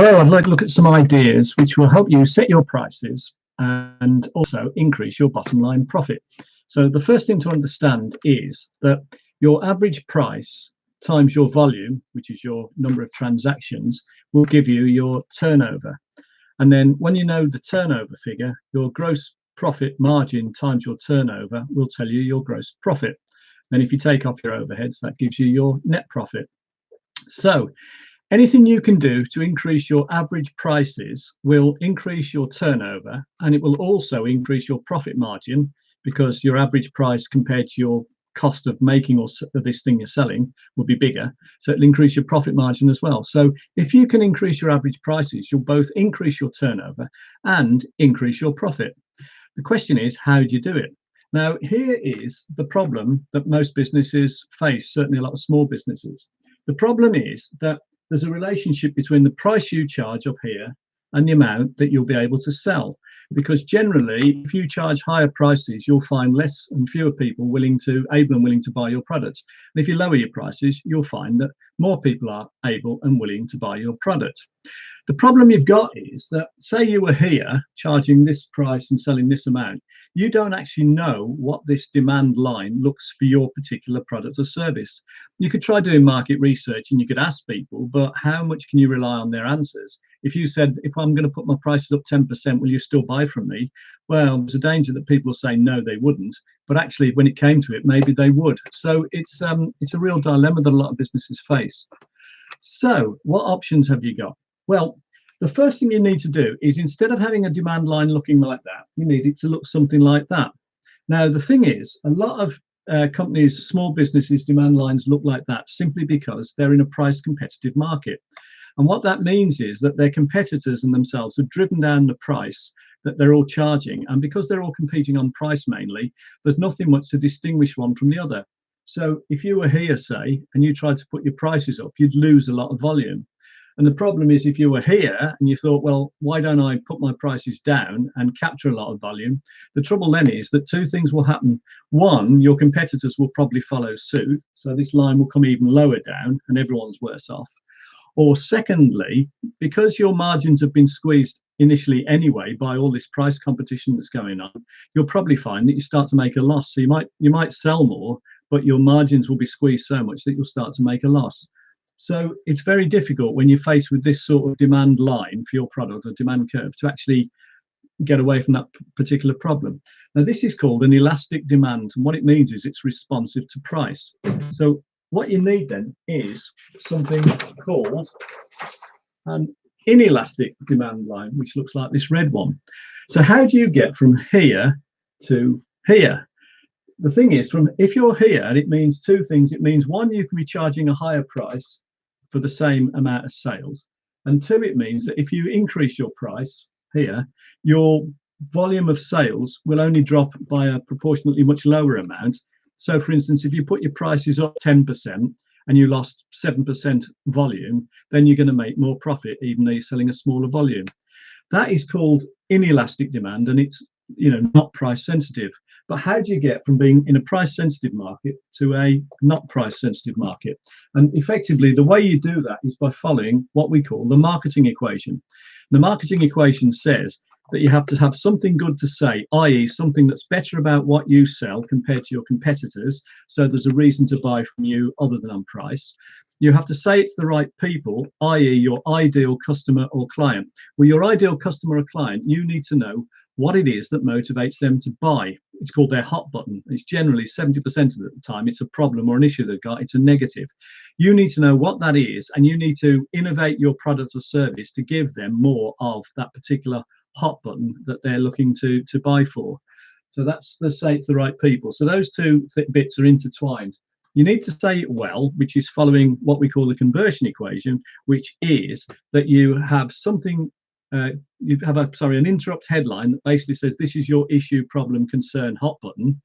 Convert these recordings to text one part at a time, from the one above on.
Hello, I'd like to look at some ideas which will help you set your prices and also increase your bottom line profit. So the first thing to understand is that your average price times your volume, which is your number of transactions, will give you your turnover. And then when you know the turnover figure, your gross profit margin times your turnover will tell you your gross profit. Then if you take off your overheads, that gives you your net profit. So anything you can do to increase your average prices will increase your turnover, and it will also increase your profit margin, because your average price compared to your cost of making or this thing you're selling will be bigger. So it'll increase your profit margin as well. So if you can increase your average prices, you'll both increase your turnover and increase your profit. The question is, how do you do it? Now, here is the problem that most businesses face, certainly a lot of small businesses. The problem is that there's a relationship between the price you charge up here and the amount that you'll be able to sell. Because generally, if you charge higher prices, you'll find less and fewer people able and willing to buy your products. And if you lower your prices, you'll find that more people are able and willing to buy your product. The problem you've got is that, say you were here charging this price and selling this amount, you don't actually know what this demand line looks for your particular product or service. You could try doing market research and you could ask people, but how much can you rely on their answers? If you said, if I'm going to put my prices up 10%, will you still buy from me? Well, there's a danger that people will say no, they wouldn't. But actually, when it came to it, maybe they would. So it's a real dilemma that a lot of businesses face. So what options have you got? Well, the first thing you need to do is, instead of having a demand line looking like that, you need it to look something like that. Now, the thing is, a lot of companies, small businesses, demand lines look like that simply because they're in a price competitive market. And what that means is that their competitors and themselves have driven down the price that they're all charging. And because they're all competing on price mainly, there's nothing much to distinguish one from the other. So if you were here, say, and you tried to put your prices up, you'd lose a lot of volume. And the problem is, if you were here and you thought, well, why don't I put my prices down and capture a lot of volume? The trouble then is that two things will happen. One, your competitors will probably follow suit. So this line will come even lower down and everyone's worse off. Or secondly, because your margins have been squeezed initially anyway by all this price competition that's going on, you'll probably find that you start to make a loss. So you might sell more, but your margins will be squeezed so much that you'll start to make a loss. So it's very difficult when you're faced with this sort of demand line for your product, or demand curve, to actually get away from that particular problem. Now, this is called an elastic demand, and what it means is it's responsive to price. So what you need then is something called an inelastic demand line, which looks like this red one. So how do you get from here to here? The thing is, if you're here, it means two things. It means, one, you can be charging a higher price for the same amount of sales. And two, it means that if you increase your price here, your volume of sales will only drop by a proportionately much lower amount. So for instance, if you put your prices up 10% and you lost 7% volume, then you're going to make more profit, even though you're selling a smaller volume. That is called inelastic demand, and it's not price sensitive. But how do you get from being in a price sensitive market to a not price sensitive market? And effectively, the way you do that is by following what we call the marketing equation. The marketing equation says that you have to have something good to say, i.e. something that's better about what you sell compared to your competitors, so there's a reason to buy from you other than on price. You have to say it to the right people, i.e. your ideal customer or client. Well, your ideal customer or client, you need to know what it is that motivates them to buy. It's called their hot button. It's generally 70% of the time it's a problem or an issue they've got. It's a negative. You need to know what that is, and you need to innovate your product or service to give them more of that particular hot button that they're looking to buy for. So that's the say it's the right people. So those two bits are intertwined. You need to say it well, which is following what we call the conversion equation, which is that you have something. You have an interrupt headline that basically says this is your issue, problem, concern, hot button.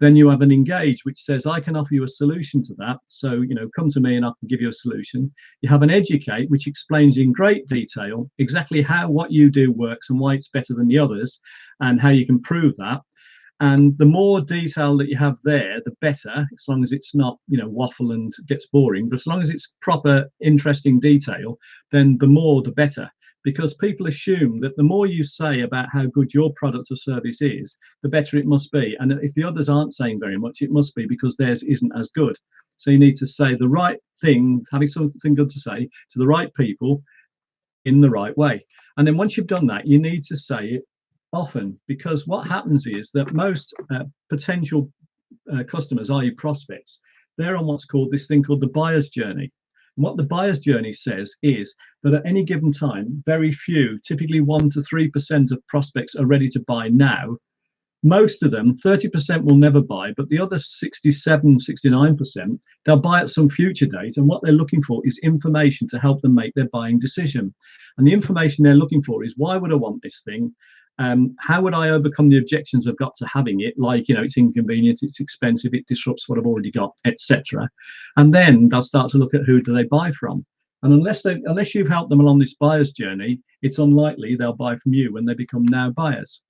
Then you have an engage, which says I can offer you a solution to that. So come to me and I can give you a solution. You have an educate, which explains in great detail exactly how what you do works and why it's better than the others and how you can prove that. And the more detail that you have there, the better, as long as it's not, waffle and gets boring. But as long as it's proper, interesting detail, then the more the better. Because people assume that the more you say about how good your product or service is, the better it must be. And if the others aren't saying very much, it must be because theirs isn't as good. So you need to say the right thing, having something good to say to the right people in the right way. And then once you've done that, you need to say it often, because what happens is that most potential customers, i.e. prospects, they're on what's called this thing called the buyer's journey. And what the buyer's journey says is that at any given time, very few, typically 1 to 3% of prospects are ready to buy now. Most of them, 30% will never buy, but the other 67, 69%, they'll buy at some future date. And what they're looking for is information to help them make their buying decision. And the information they're looking for is, why would I want this thing? How would I overcome the objections I've got to having it? Like, it's inconvenient, it's expensive, it disrupts what I've already got, etc. And then they'll start to look at who do they buy from. And unless you've helped them along this buyer's journey, it's unlikely they'll buy from you when they become now buyers.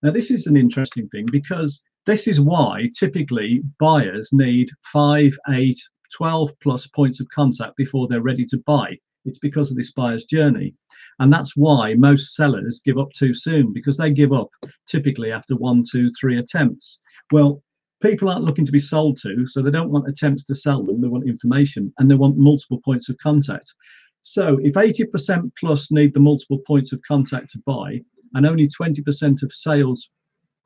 Now, this is an interesting thing, because this is why typically buyers need 5, 8, 12 plus points of contact before they're ready to buy. It's because of this buyer's journey. And that's why most sellers give up too soon, because they give up typically after 1, 2, 3 attempts. Well, people aren't looking to be sold to, so they don't want attempts to sell them. They want information, and they want multiple points of contact. So if 80% plus need the multiple points of contact to buy, and only 20% of sales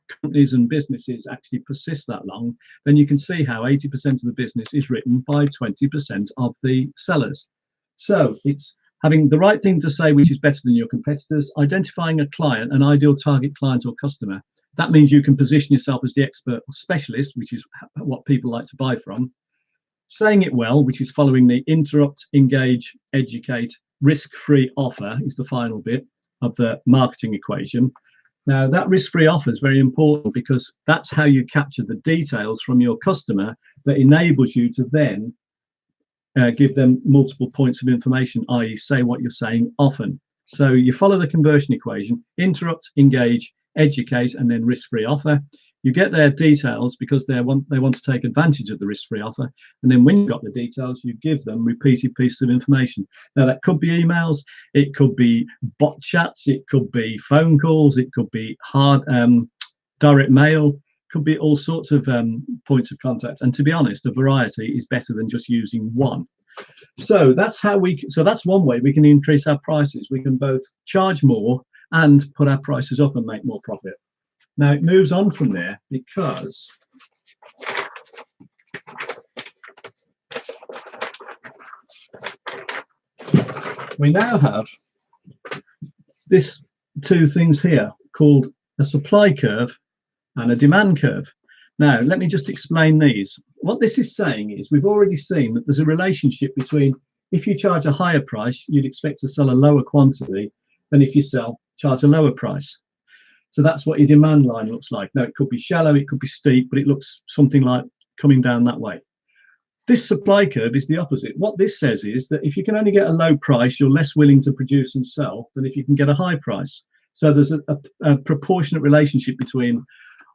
companies and businesses actually persist that long, then you can see how 80% of the business is written by 20% of the sellers. So it's having the right thing to say, which is better than your competitors, identifying a client, an ideal target client or customer. That means you can position yourself as the expert or specialist, which is what people like to buy from. Saying it well, which is following the interrupt, engage, educate, risk-free offer is the final bit of the marketing equation. Now, that risk-free offer is very important, because that's how you capture the details from your customer that enables you to then give them multiple points of information, i.e. say what you're saying often. So you follow the conversion equation: interrupt, engage, educate, and then risk-free offer. You get their details because they want to take advantage of the risk-free offer. And then when you've got the details, you give them repeated pieces of information. Now, that could be emails, it could be bot chats, it could be phone calls, it could be hard direct mail, could be all sorts of points of contact. And to be honest, a variety is better than just using one. So that's one way we can increase our prices. We can both charge more and put our prices up and make more profit. Now, it moves on from there, because we now have this two things here called a supply curve and a demand curve. Now, let me just explain these. What this is saying is, we've already seen that there's a relationship between, if you charge a higher price, you'd expect to sell a lower quantity than if you charge a lower price. So that's what your demand line looks like. Now, it could be shallow, it could be steep, but it looks something like coming down that way. This supply curve is the opposite. What this says is that if you can only get a low price, you're less willing to produce and sell than if you can get a high price. So there's a proportionate relationship between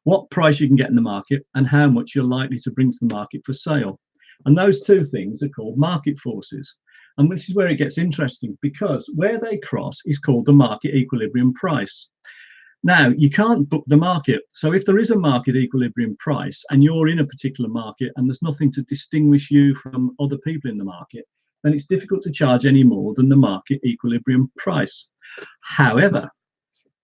what price you can get in the market and how much you're likely to bring to the market for sale. And those two things are called market forces. And this is where it gets interesting, because where they cross is called the market equilibrium price. Now, you can't book the market. So if there is a market equilibrium price and you're in a particular market and there's nothing to distinguish you from other people in the market, then it's difficult to charge any more than the market equilibrium price. However,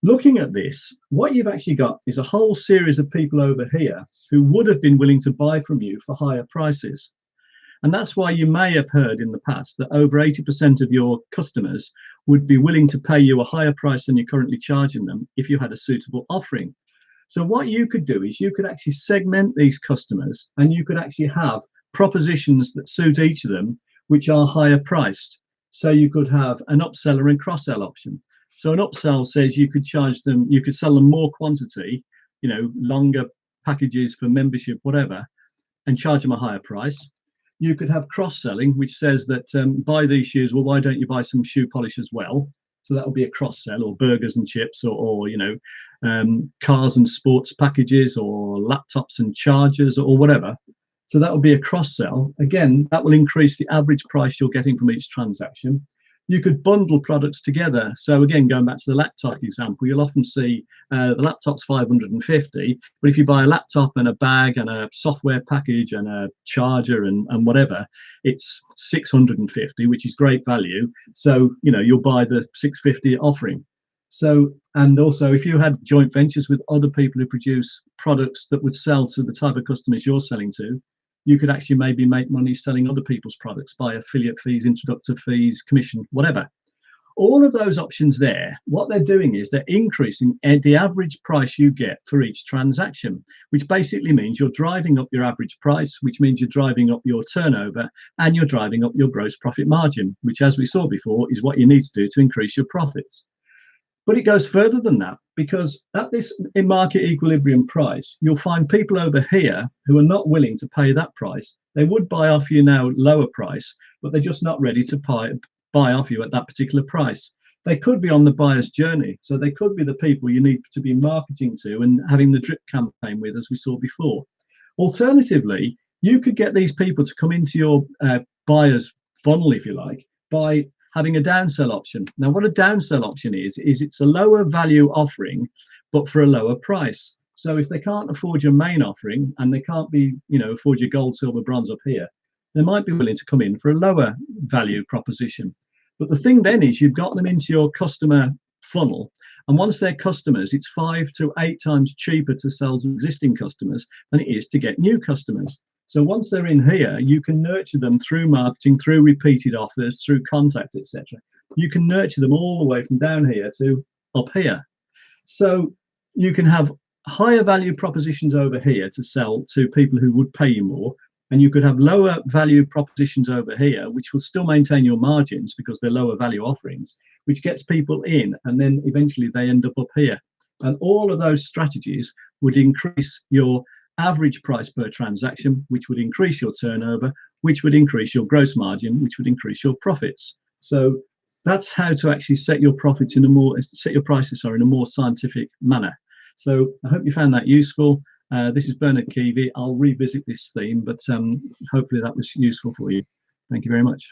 looking at this, what you've actually got is a whole series of people over here who would have been willing to buy from you for higher prices. And that's why you may have heard in the past that over 80% of your customers would be willing to pay you a higher price than you're currently charging them if you had a suitable offering. So what you could do is you could actually segment these customers, and you could actually have propositions that suit each of them, which are higher priced. So you could have an upseller and cross-sell option. So an upsell says you could charge them, you could sell them more quantity, longer packages for membership, whatever, and charge them a higher price. You could have cross-selling, which says that buy these shoes, well, why don't you buy some shoe polish as well? So that will be a cross sell, or burgers and chips, or you know, cars and sports packages, or laptops and chargers, or whatever. So that will be a cross sell. Again, that will increase the average price you're getting from each transaction. You could bundle products together. So again, going back to the laptop example, you'll often see the laptop's 550, but if you buy a laptop and a bag and a software package and a charger and whatever, it's 650, which is great value. So, you know, you'll buy the 650 offering. So, and also if you had joint ventures with other people who produce products that would sell to the type of customers you're selling to, you could actually maybe make money selling other people's products by affiliate fees, introductory fees, commission, whatever. All of those options there, what they're doing is they're increasing the average price you get for each transaction, which basically means you're driving up your average price, which means you're driving up your turnover, and you're driving up your gross profit margin, which, as we saw before, is what you need to do to increase your profits. But it goes further than that, because at this market equilibrium price, you'll find people over here who are not willing to pay that price. They would buy off you now lower price, but they're just not ready to buy off you at that particular price. They could be on the buyer's journey. So they could be the people you need to be marketing to and having the drip campaign with, as we saw before. Alternatively, you could get these people to come into your buyer's funnel, if you like, by having a downsell option. Now, what a downsell option is it's a lower value offering, but for a lower price. So if they can't afford your main offering and they can't be, you know, afford your gold, silver, bronze up here, they might be willing to come in for a lower value proposition. But the thing then is you've got them into your customer funnel. And once they're customers, it's 5 to 8 times cheaper to sell to existing customers than it is to get new customers. So once they're in here, you can nurture them through marketing, through repeated offers, through contact, etc. You can nurture them all the way from down here to up here. So you can have higher value propositions over here to sell to people who would pay you more. And you could have lower value propositions over here, which will still maintain your margins because they're lower value offerings, which gets people in. And then eventually they end up here. And all of those strategies would increase your average price per transaction, which would increase your turnover, which would increase your gross margin, which would increase your profits. So that's how to actually set your profits in a more prices in a more scientific manner. So I hope you found that useful. This is Bernard Keavy. I'll revisit this theme, but hopefully that was useful for you. Thank you very much.